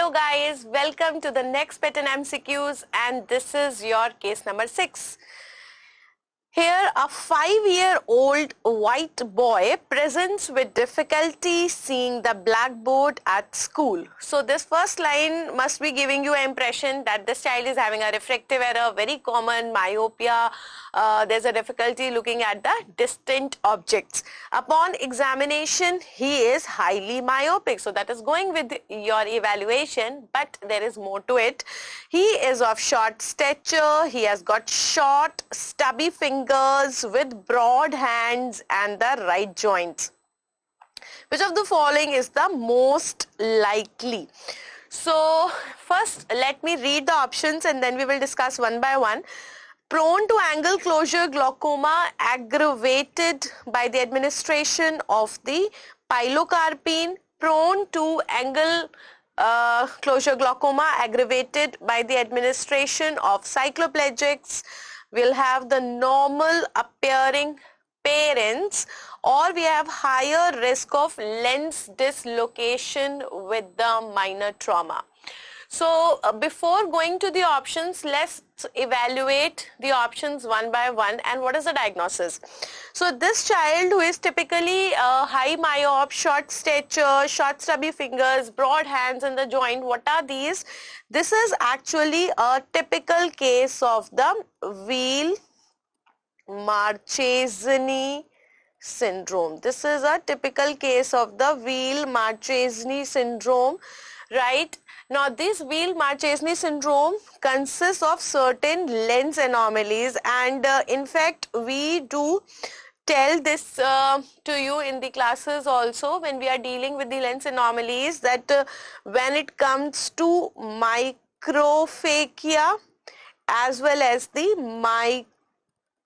Hello guys, welcome to the next pattern MCQs, and this is your case number 6. Here, a 5-year-old white boy presents with difficulty seeing the blackboard at school. So this first line must be giving you an impression that this child is having a refractive error, very common, myopia. There's a difficulty looking at the distant objects. Upon examination, he is highly myopic. So that is going with your evaluation, but there is more to it. He is of short stature. He has got short, stubby fingers with broad hands and the right joints. Which of the following is the most likely? So first let me read the options and then we will discuss one by one. Prone to angle closure glaucoma aggravated by the administration of the pilocarpine. Prone to angle closure glaucoma aggravated by the administration of cycloplegics. Will have the normal appearing parents, or we have higher risk of lens dislocation with the minor trauma. So before going to the options, let's evaluate the options one by one and what is the diagnosis. So this child who is typically high myop, short stature, short stubby fingers, broad hands in the joint, what are these? This is actually a typical case of the Weil-Marchesani syndrome. This is a typical case of the Weil-Marchesani syndrome, right? Now this Weil-Marchesani syndrome consists of certain lens anomalies, and in fact we do tell this to you in the classes also when we are dealing with the lens anomalies, that when it comes to microphakia as well as the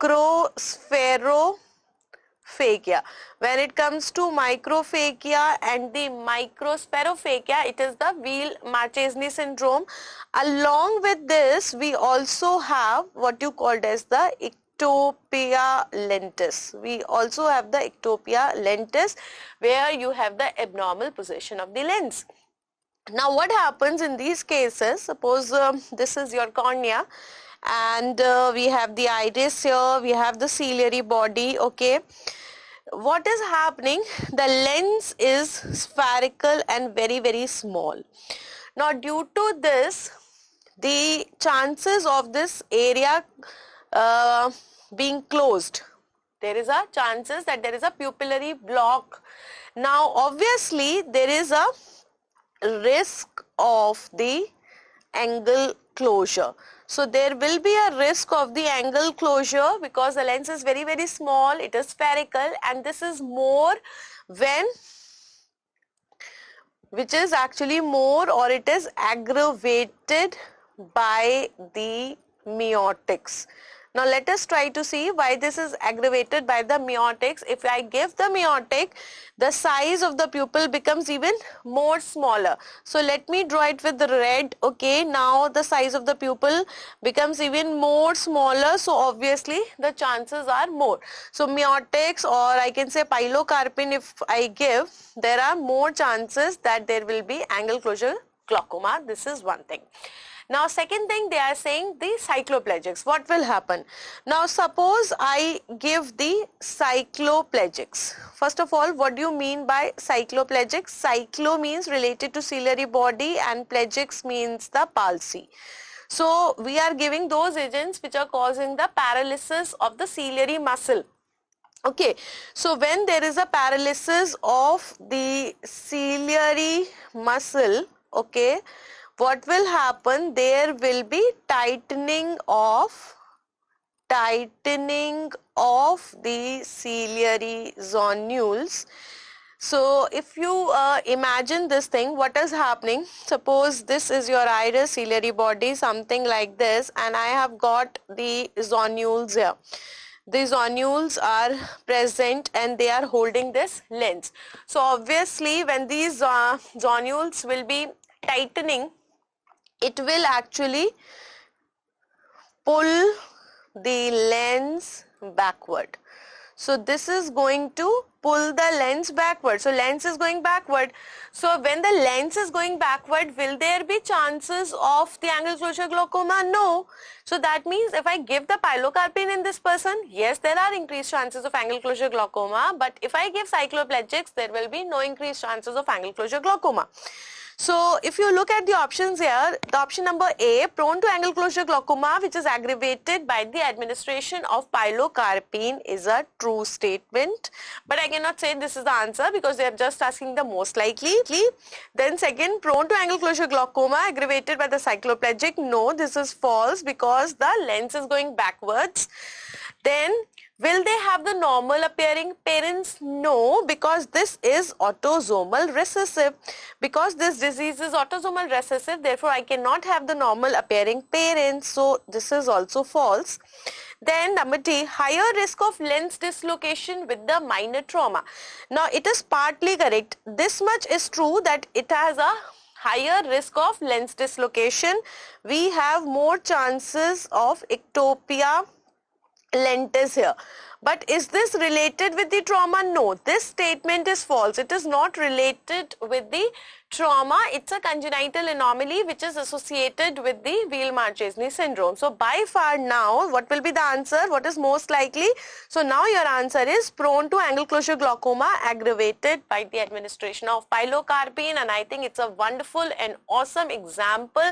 microspherophakia. When it comes to microphakia and the microspherophakia, it is the Weil-Marchesani syndrome. Along with this, we also have what you called as the ectopia lentis. We also have the ectopia lentis, where you have the abnormal position of the lens. Now what happens in these cases? Suppose this is your cornea, and we have the iris here, we have the ciliary body, okay. What is happening? The lens is spherical and very small. Now due to this, the chances of this area being closed, there is a chances that there is a pupillary block. Now obviously there is a risk of the angle closure. So there will be a risk of the angle closure because the lens is very small, it is spherical, and this is more when, which is actually more, or it is aggravated by the miotics. Now let us try to see why this is aggravated by the miotics. If I give the miotic, the size of the pupil becomes even more smaller. So let me draw it with the red. Okay, now the size of the pupil becomes even more smaller. So obviously the chances are more. So miotics, or I can say pilocarpine, if I give, there are more chances that there will be angle closure glaucoma. This is one thing. Now second thing, they are saying the cycloplegics. What will happen? Now suppose I give the cycloplegics. First of all, what do you mean by cycloplegics? Cyclo means related to ciliary body and plegics means the palsy. So we are giving those agents which are causing the paralysis of the ciliary muscle. Okay, so when there is a paralysis of the ciliary muscle, okay, what will happen? There will be tightening of the ciliary zonules. So if you imagine this thing, what is happening? Suppose this is your iris, ciliary body, something like this, and I have got the zonules here. The zonules are present and they are holding this lens. So obviously when these zonules will be tightening, it will actually pull the lens backward. So this is going to pull the lens backward. So lens is going backward. So when the lens is going backward, will there be chances of the angle closure glaucoma? No. So that means if I give the pilocarpine in this person, yes, there are increased chances of angle closure glaucoma. But if I give cycloplegics, there will be no increased chances of angle closure glaucoma. So if you look at the options here, the option number A, prone to angle closure glaucoma, which is aggravated by the administration of pilocarpine, is a true statement. But I cannot say this is the answer because they are just asking the most likely. Then second, prone to angle closure glaucoma aggravated by the cycloplegic. No, this is false because the lens is going backwards. Then will they have the normal appearing parents? No, because this is autosomal recessive. Because this disease is autosomal recessive, therefore I cannot have the normal appearing parents. So this is also false. Then number D, higher risk of lens dislocation with the minor trauma. Now it is partly correct. This much is true that it has a higher risk of lens dislocation. We have more chances of ectopia lentis here. But is this related with the trauma? No, this statement is false. It is not related with the trauma. It's a congenital anomaly which is associated with the Weilmar-Chesney syndrome. So by far now, what will be the answer? What is most likely? So now your answer is prone to angle closure glaucoma aggravated by the administration of pilocarpine, and I think it's a wonderful and awesome example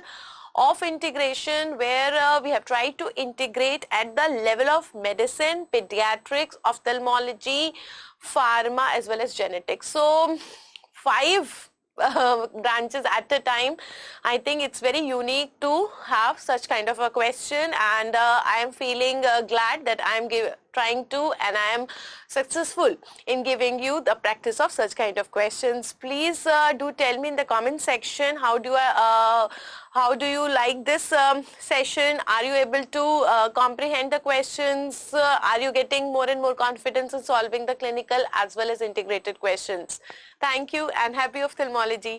of integration where we have tried to integrate at the level of medicine, pediatrics, ophthalmology, pharma as well as genetics. So 5 branches at a time. I think it's very unique to have such kind of a question, and I am feeling glad that I am trying to and I am successful in giving you the practice of such kind of questions. Please do tell me in the comment section how do you like this session? Are you able to comprehend the questions? Are you getting more and more confidence in solving the clinical as well as integrated questions? Thank you and happy ophthalmology.